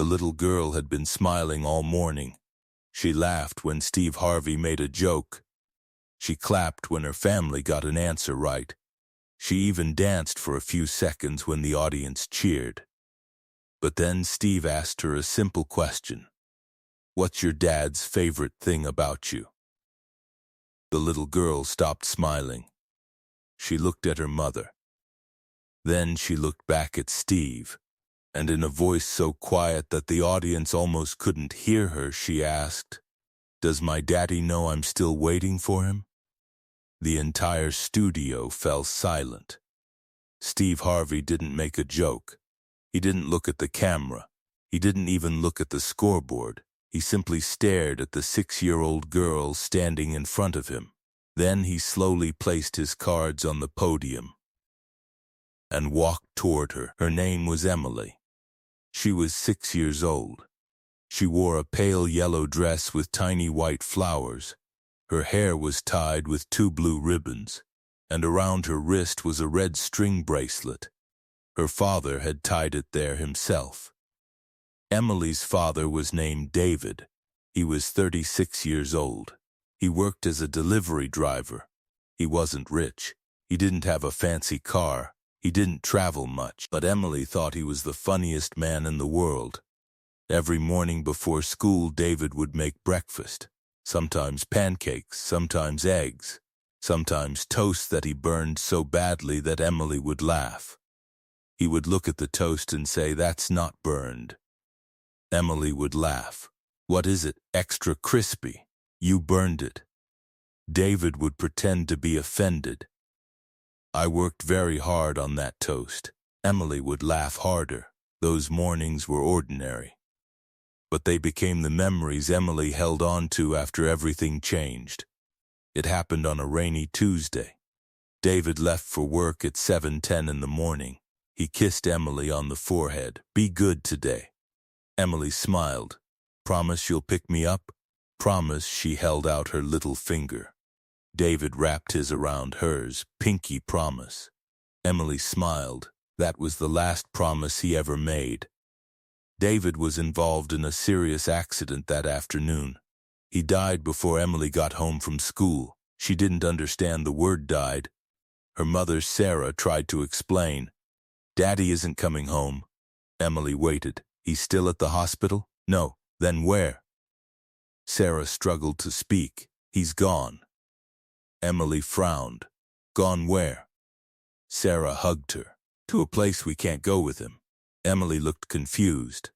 The little girl had been smiling all morning. She laughed when Steve Harvey made a joke. She clapped when her family got an answer right. She even danced for a few seconds when the audience cheered. But then Steve asked her a simple question. "What's your dad's favorite thing about you?" The little girl stopped smiling. She looked at her mother. Then she looked back at Steve, and in a voice so quiet that the audience almost couldn't hear her, she asked, "Does my daddy know I'm still waiting for him?" The entire studio fell silent. Steve Harvey didn't make a joke. He didn't look at the camera. He didn't even look at the scoreboard. He simply stared at the 6-year-old girl standing in front of him. Then he slowly placed his cards on the podium and walked toward her. Her name was Emily. She was 6 years old. She wore a pale yellow dress with tiny white flowers. Her hair was tied with 2 blue ribbons, and around her wrist was a red string bracelet. Her father had tied it there himself. Emily's father was named David. He was 36 years old. He worked as a delivery driver. He wasn't rich. He didn't have a fancy car. He didn't travel much, but Emily thought he was the funniest man in the world. Every morning before school, David would make breakfast. Sometimes pancakes, sometimes eggs, sometimes toast that he burned so badly that Emily would laugh. He would look at the toast and say, "That's not burned." Emily would laugh. "What is it? Extra crispy. You burned it." David would pretend to be offended. "I worked very hard on that toast." Emily would laugh harder. Those mornings were ordinary. But they became the memories Emily held on to after everything changed. It happened on a rainy Tuesday. David left for work at 7:10 in the morning. He kissed Emily on the forehead. "Be good today." Emily smiled. "Promise you'll pick me up?" "Promise." She held out her little finger. David wrapped his around hers. "Pinky promise." Emily smiled. That was the last promise he ever made. David was involved in a serious accident that afternoon. He died before Emily got home from school. She didn't understand the word died. Her mother, Sarah, tried to explain. "Daddy isn't coming home." Emily waited. "He's still at the hospital?" "No." "Then where?" Sarah struggled to speak. "He's gone." Emily frowned. "Gone where?" Sarah hugged her. "To a place we can't go with him." Emily looked confused.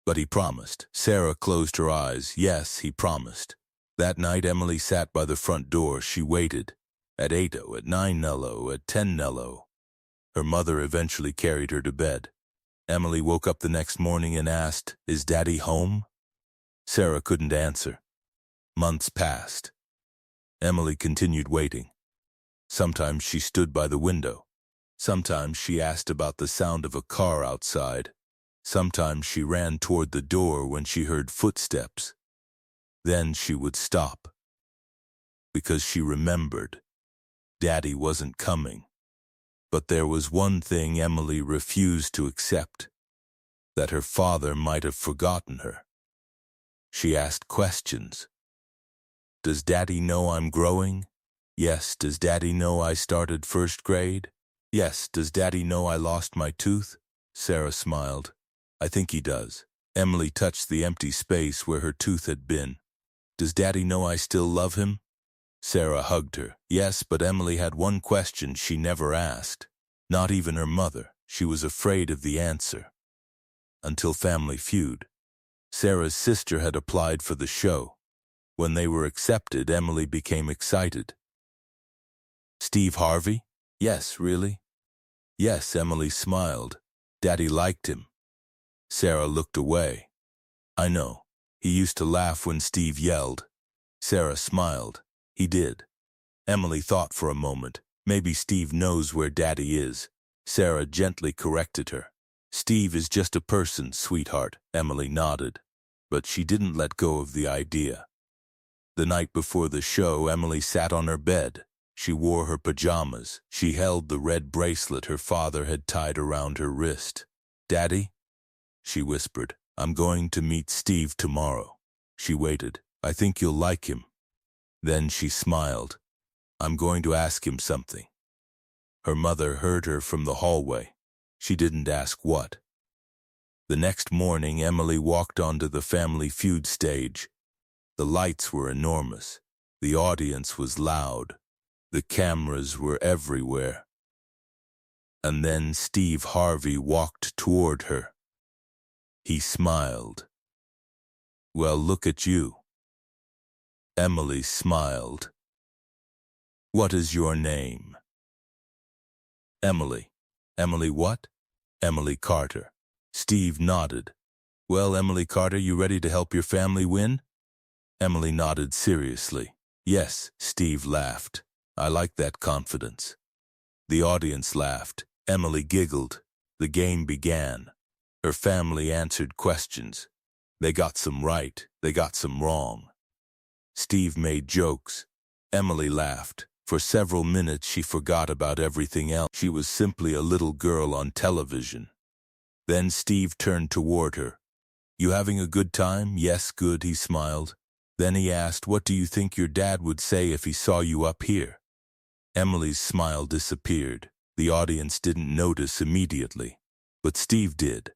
"But he promised." Sarah closed her eyes. "Yes, he promised." That night Emily sat by the front door. She waited. At 8:00, at 9:00, at 10:00. Her mother eventually carried her to bed. Emily woke up the next morning and asked, "Is Daddy home?" Sarah couldn't answer. Months passed. Emily continued waiting. Sometimes she stood by the window. Sometimes she asked about the sound of a car outside. Sometimes she ran toward the door when she heard footsteps. Then she would stop. Because she remembered. Daddy wasn't coming. But there was one thing Emily refused to accept. That her father might have forgotten her. She asked questions. "Does Daddy know I'm growing?" "Yes." "Does Daddy know I started first grade?" "Yes." "Does Daddy know I lost my tooth?" Sarah smiled. "I think he does." Emily touched the empty space where her tooth had been. "Does Daddy know I still love him?" Sarah hugged her. Yes, but Emily had one question she never asked. Not even her mother. She was afraid of the answer. Until Family Feud. Sarah's sister had applied for the show. When they were accepted, Emily became excited. "Steve Harvey?" "Yes." "Really?" "Yes." Emily smiled. "Daddy liked him." Sarah looked away. "I know. He used to laugh when Steve yelled." Sarah smiled. "He did." Emily thought for a moment. Maybe Steve knows where Daddy is. Sarah gently corrected her. "Steve is just a person, sweetheart." Emily nodded. But she didn't let go of the idea. The night before the show, Emily sat on her bed. She wore her pajamas. She held the red bracelet her father had tied around her wrist. "Daddy?" she whispered. I'm going to meet Steve tomorrow. She waited. I think you'll like him. Then she smiled. I'm going to ask him something. Her mother heard her from the hallway. She didn't ask what. The next morning, Emily walked onto the Family Feud stage. The lights were enormous. The audience was loud. The cameras were everywhere. And then Steve Harvey walked toward her. He smiled. Well, look at you. Emily smiled. What is your name? Emily. Emily what? Emily Carter. Steve nodded. Well, Emily Carter, you ready to help your family win? Emily nodded seriously. Yes, Steve laughed. I like that confidence. The audience laughed. Emily giggled. The game began. Her family answered questions. They got some right. They got some wrong. Steve made jokes. Emily laughed. For several minutes she forgot about everything else. She was simply a little girl on television. Then Steve turned toward her. You having a good time? Yes, good, he smiled. Then he asked, what do you think your dad would say if he saw you up here? Emily's smile disappeared. The audience didn't notice immediately, but Steve did.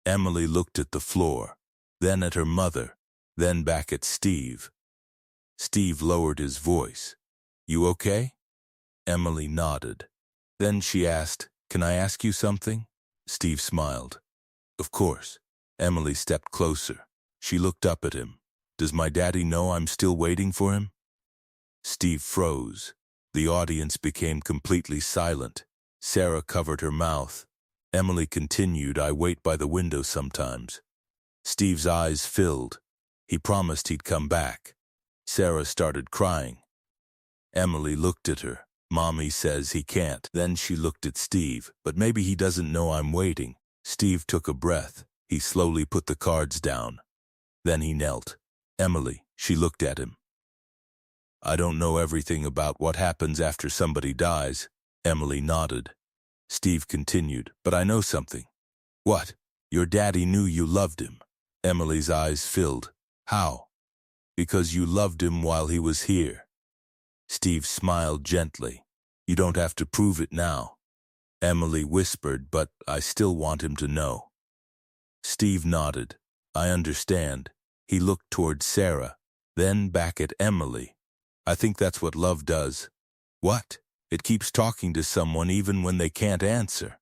Emily looked at the floor, then at her mother, then back at Steve. Steve lowered his voice. You okay? Emily nodded. Then she asked, can I ask you something? Steve smiled. Of course. Emily stepped closer. She looked up at him. Does my daddy know I'm still waiting for him? Steve froze. The audience became completely silent. Sarah covered her mouth. Emily continued, I wait by the window sometimes. Steve's eyes filled. He promised he'd come back. Sarah started crying. Emily looked at her. Mommy says he can't. Then she looked at Steve. But maybe he doesn't know I'm waiting. Steve took a breath. He slowly put the cards down. Then he knelt. Emily, she looked at him. I don't know everything about what happens after somebody dies. Emily nodded. Steve continued, but I know something. What? Your daddy knew you loved him. Emily's eyes filled. How? Because you loved him while he was here. Steve smiled gently. You don't have to prove it now. Emily whispered, but I still want him to know. Steve nodded. I understand. He looked toward Sarah, then back at Emily. I think that's what love does. What? It keeps talking to someone even when they can't answer.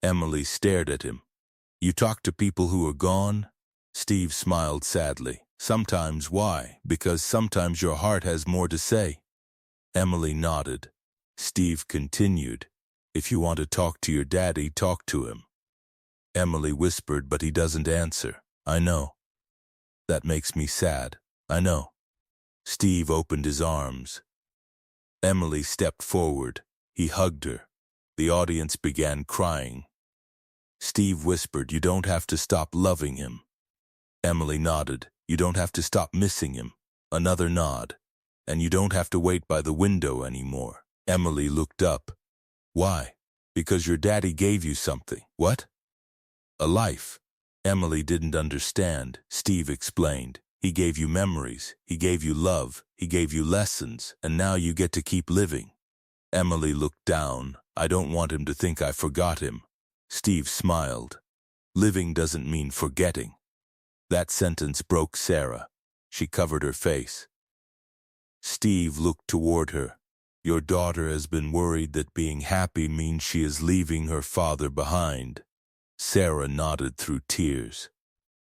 Emily stared at him. You talk to people who are gone? Steve smiled sadly. Sometimes. Why? Because sometimes your heart has more to say. Emily nodded. Steve continued. If you want to talk to your daddy, talk to him. Emily whispered, but he doesn't answer. I know. That makes me sad. I know. Steve opened his arms. Emily stepped forward. He hugged her. The audience began crying. Steve whispered, you don't have to stop loving him. Emily nodded. You don't have to stop missing him. Another nod. And you don't have to wait by the window anymore. Emily looked up. Why? Because your daddy gave you something. What? A life. Emily didn't understand. Steve explained. He gave you memories. He gave you love. He gave you lessons. And now you get to keep living. Emily looked down. I don't want him to think I forgot him. Steve smiled. Living doesn't mean forgetting. That sentence broke Sarah. She covered her face. Steve looked toward her. Your daughter has been worried that being happy means she is leaving her father behind. Sarah nodded through tears.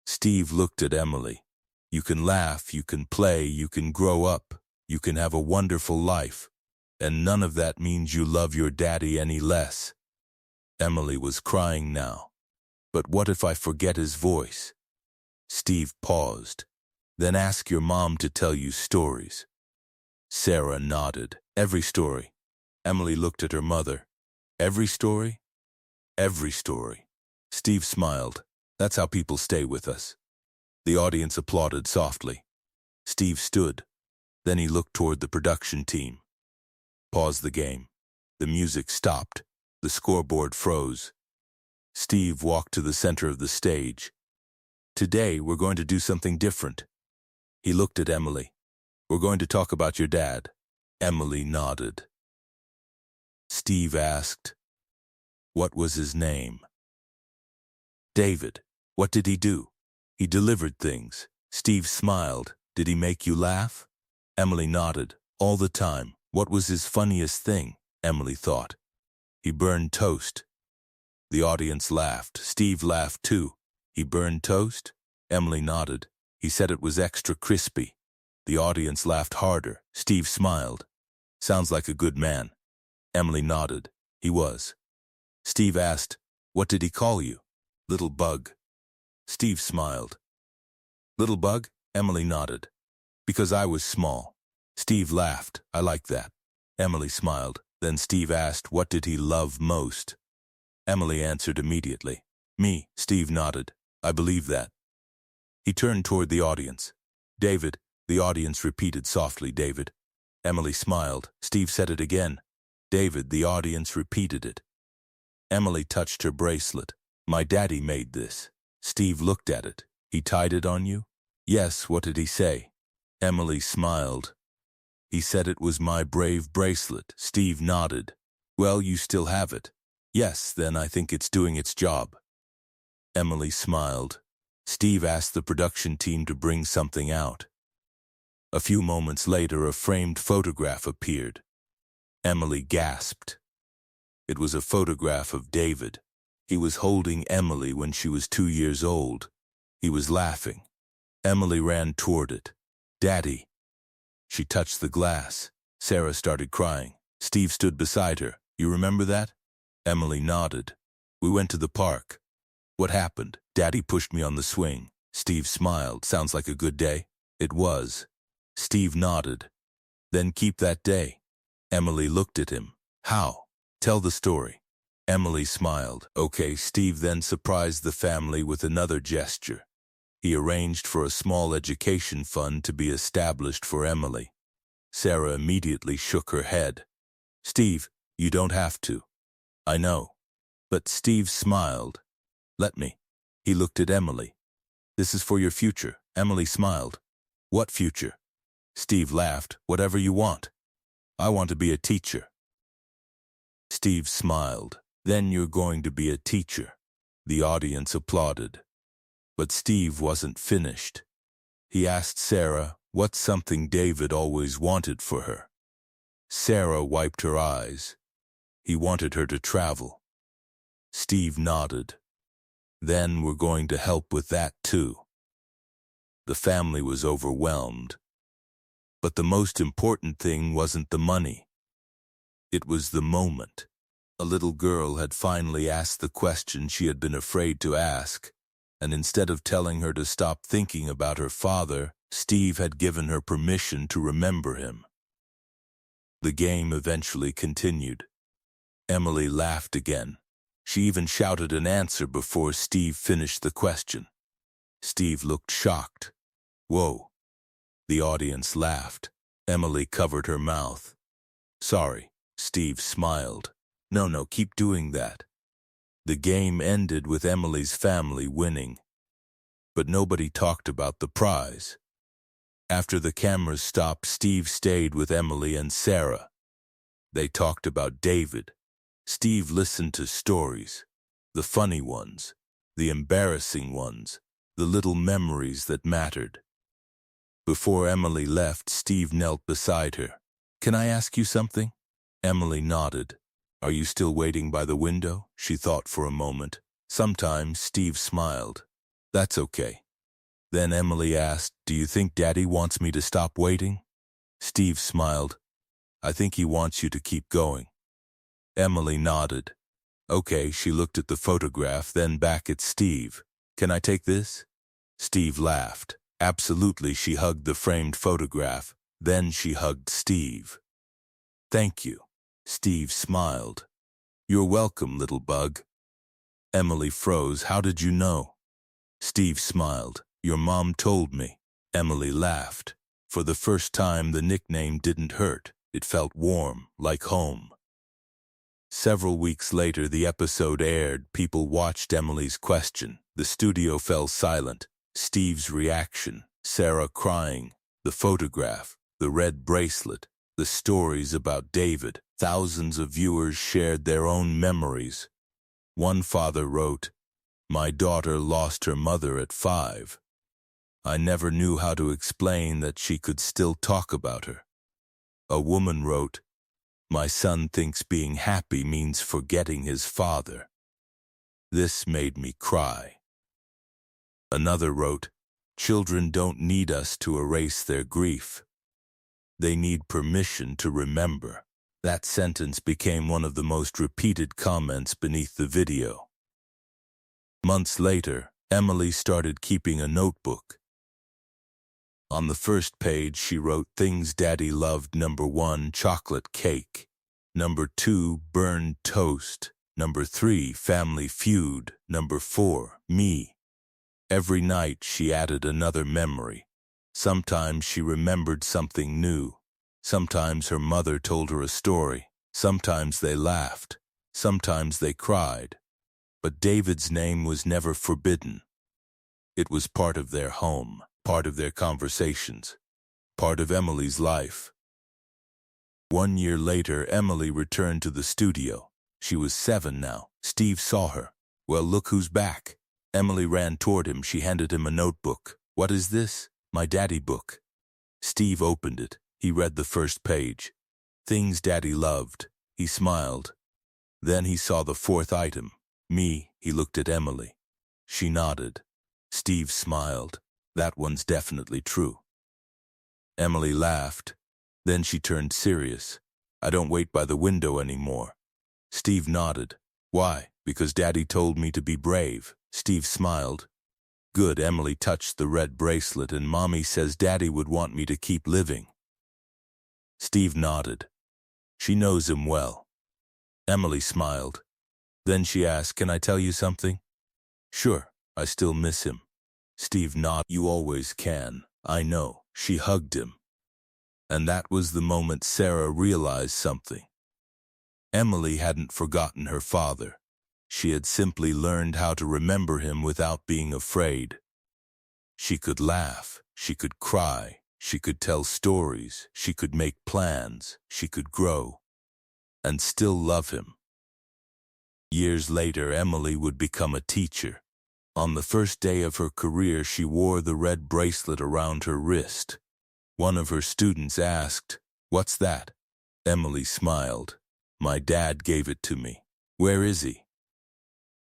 Steve looked at Emily. You can laugh, you can play, you can grow up, you can have a wonderful life, and none of that means you love your daddy any less. Emily was crying now. But what if I forget his voice? Steve paused. Then ask your mom to tell you stories. Sarah nodded. Every story. Emily looked at her mother. Every story? Every story. Steve smiled. That's how people stay with us. The audience applauded softly. Steve stood. Then he looked toward the production team. Pause the game. The music stopped. The scoreboard froze. Steve walked to the center of the stage. Today, we're going to do something different. He looked at Emily. We're going to talk about your dad. Emily nodded. Steve asked, what was his name? David. What did he do? He delivered things. Steve smiled. Did he make you laugh? Emily nodded. All the time. What was his funniest thing? Emily thought. He burned toast. The audience laughed. Steve laughed too. He burned toast? Emily nodded. He said it was extra crispy. The audience laughed harder. Steve smiled. Sounds like a good man. Emily nodded. He was. Steve asked, what did he call you? Little Bug. Steve smiled. Little Bug? Emily nodded. Because I was small. Steve laughed. I like that. Emily smiled. Then Steve asked, what did he love most? Emily answered immediately. Me. Steve nodded. I believe that. He turned toward the audience. David. The audience repeated softly, David. Emily smiled. Steve said it again. David. The audience repeated it. Emily touched her bracelet. My daddy made this. Steve looked at it. He tied it on you? Yes, what did he say? Emily smiled. He said it was my brave bracelet. Steve nodded. Well, you still have it. Yes, then I think it's doing its job. Emily smiled. Steve asked the production team to bring something out. A few moments later, a framed photograph appeared. Emily gasped. It was a photograph of David. He was holding Emily when she was 2 years old. He was laughing. Emily ran toward it. Daddy. She touched the glass. Sarah started crying. Steve stood beside her. You remember that? Emily nodded. We went to the park. What happened? Daddy pushed me on the swing. Steve smiled. Sounds like a good day. It was. Steve nodded. Then keep that day. Emily looked at him. How? Tell the story. Emily smiled. Okay, Steve then surprised the family with another gesture. He arranged for a small education fund to be established for Emily. Sarah immediately shook her head. Steve, you don't have to. I know. But Steve smiled. Let me. He looked at Emily. This is for your future. Emily smiled. What future? Steve laughed. Whatever you want. I want to be a teacher. Steve smiled. Then you're going to be a teacher. The audience applauded. But Steve wasn't finished. He asked Sarah, what's something David always wanted for her? Sarah wiped her eyes. He wanted her to travel. Steve nodded. Then we're going to help with that too. The family was overwhelmed. But the most important thing wasn't the money. It was the moment. A little girl had finally asked the question she had been afraid to ask, and instead of telling her to stop thinking about her father, Steve had given her permission to remember him. The game eventually continued. Emily laughed again. She even shouted an answer before Steve finished the question. Steve looked shocked. Whoa. The audience laughed. Emily covered her mouth. Sorry. Steve smiled. No, keep doing that. The game ended with Emily's family winning. But nobody talked about the prize. After the cameras stopped, Steve stayed with Emily and Sarah. They talked about David. Steve listened to stories, the funny ones, the embarrassing ones, the little memories that mattered. Before Emily left, Steve knelt beside her. Can I ask you something? Emily nodded. Are you still waiting by the window? She thought for a moment. Sometimes Steve smiled. That's okay. Then Emily asked, do you think Daddy wants me to stop waiting? Steve smiled. I think he wants you to keep going. Emily nodded. Okay, she looked at the photograph, then back at Steve. Can I take this? Steve laughed. Absolutely, she hugged the framed photograph. Then she hugged Steve. Thank you. Steve smiled. You're welcome, little bug. Emily froze. How did you know? Steve smiled. Your mom told me. Emily laughed. For the first time, the nickname didn't hurt. It felt warm, like home. Several weeks later, the episode aired. People watched Emily's question. The studio fell silent. Steve's reaction, Sarah crying, the photograph, the red bracelet, the stories about David. Thousands of viewers shared their own memories. One father wrote, "My daughter lost her mother at 5. I never knew how to explain that she could still talk about her." A woman wrote, "My son thinks being happy means forgetting his father. This made me cry." Another wrote, "Children don't need us to erase their grief. They need permission to remember." That sentence became one of the most repeated comments beneath the video. Months later, Emily started keeping a notebook. On the first page, she wrote things Daddy loved: number 1, chocolate cake; number 2, burned toast; number 3, family feud; number 4, me. Every night she added another memory. Sometimes she remembered something new. Sometimes her mother told her a story. Sometimes they laughed. Sometimes they cried. But David's name was never forbidden. It was part of their home, part of their conversations, part of Emily's life. 1 year later, Emily returned to the studio. She was 7 now. Steve saw her. "Well, look who's back." Emily ran toward him. She handed him a notebook. "What is this?" "My daddy book." Steve opened it. He read the first page. Things Daddy loved. He smiled. Then he saw the 4th item. Me. He looked at Emily. She nodded. Steve smiled. "That one's definitely true." Emily laughed. Then she turned serious. "I don't wait by the window anymore." Steve nodded. "Why?" "Because Daddy told me to be brave." Steve smiled. "Good." Emily touched the red bracelet. "And Mommy says Daddy would want me to keep living." Steve nodded. "She knows him well." Emily smiled. Then she asked, "Can I tell you something?" "Sure. I still miss him." Steve nodded. "You always can. I know." She hugged him. And that was the moment Sarah realized something. Emily hadn't forgotten her father. She had simply learned how to remember him without being afraid. She could laugh. She could cry. She could tell stories. She could make plans. She could grow. And still love him. Years later, Emily would become a teacher. On the first day of her career, she wore the red bracelet around her wrist. One of her students asked, "What's that?" Emily smiled. "My dad gave it to me." "Where is he?"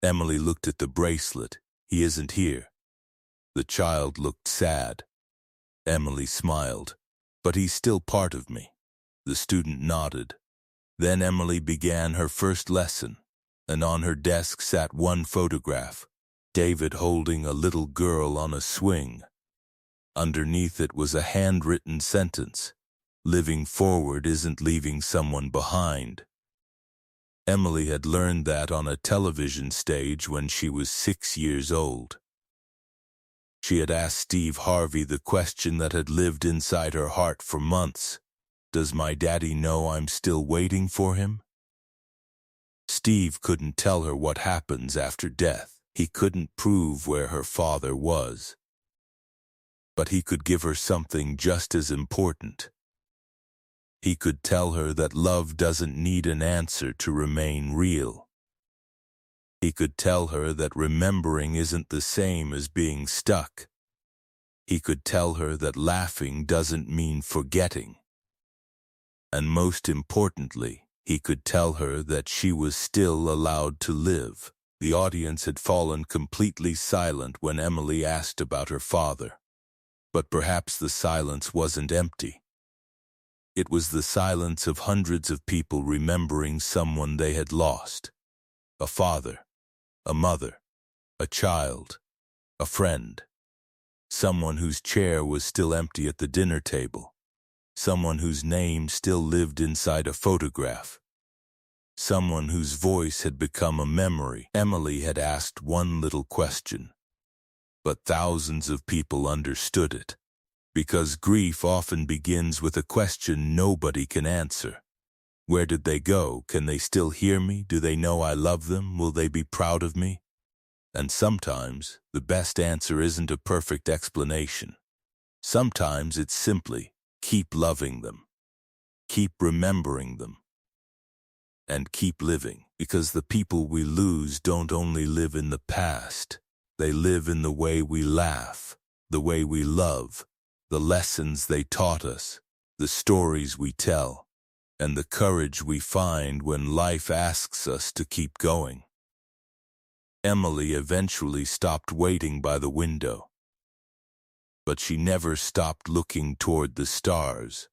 Emily looked at the bracelet. "He isn't here." The child looked sad. Emily smiled. "But he's still part of me." The student nodded. Then Emily began her first lesson, and on her desk sat one photograph, David holding a little girl on a swing. Underneath it was a handwritten sentence, "Living forward isn't leaving someone behind." Emily had learned that on a television stage when she was 6 years old. She had asked Steve Harvey the question that had lived inside her heart for months. "Does my daddy know I'm still waiting for him?" Steve couldn't tell her what happens after death. He couldn't prove where her father was. But he could give her something just as important. He could tell her that love doesn't need an answer to remain real. He could tell her that remembering isn't the same as being stuck. He could tell her that laughing doesn't mean forgetting. And most importantly, he could tell her that she was still allowed to live. The audience had fallen completely silent when Emily asked about her father. But perhaps the silence wasn't empty. It was the silence of hundreds of people remembering someone they had lost. A father, a mother, a child, a friend. Someone whose chair was still empty at the dinner table. Someone whose name still lived inside a photograph. Someone whose voice had become a memory. Emily had asked one little question, but thousands of people understood it. Because grief often begins with a question nobody can answer. Where did they go? Can they still hear me? Do they know I love them? Will they be proud of me? And sometimes the best answer isn't a perfect explanation. Sometimes it's simply keep loving them, keep remembering them, and keep living, because the people we lose don't only live in the past, they live in the way we laugh, the way we love, the lessons they taught us, the stories we tell, and the courage we find when life asks us to keep going. Emily eventually stopped waiting by the window, but she never stopped looking toward the stars.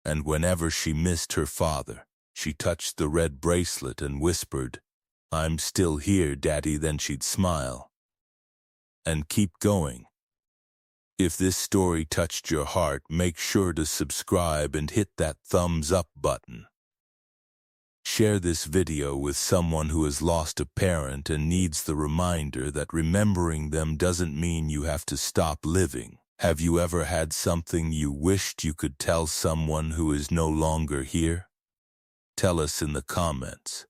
And whenever she missed her father, she touched the red bracelet and whispered, "I'm still here, Daddy," then she'd smile and keep going. If this story touched your heart, make sure to subscribe and hit that thumbs up button. Share this video with someone who has lost a parent and needs the reminder that remembering them doesn't mean you have to stop living. Have you ever had something you wished you could tell someone who is no longer here? Tell us in the comments.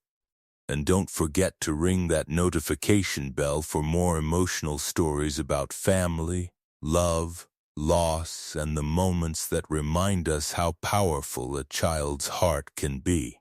And don't forget to ring that notification bell for more emotional stories about family, love, loss, and the moments that remind us how powerful a child's heart can be.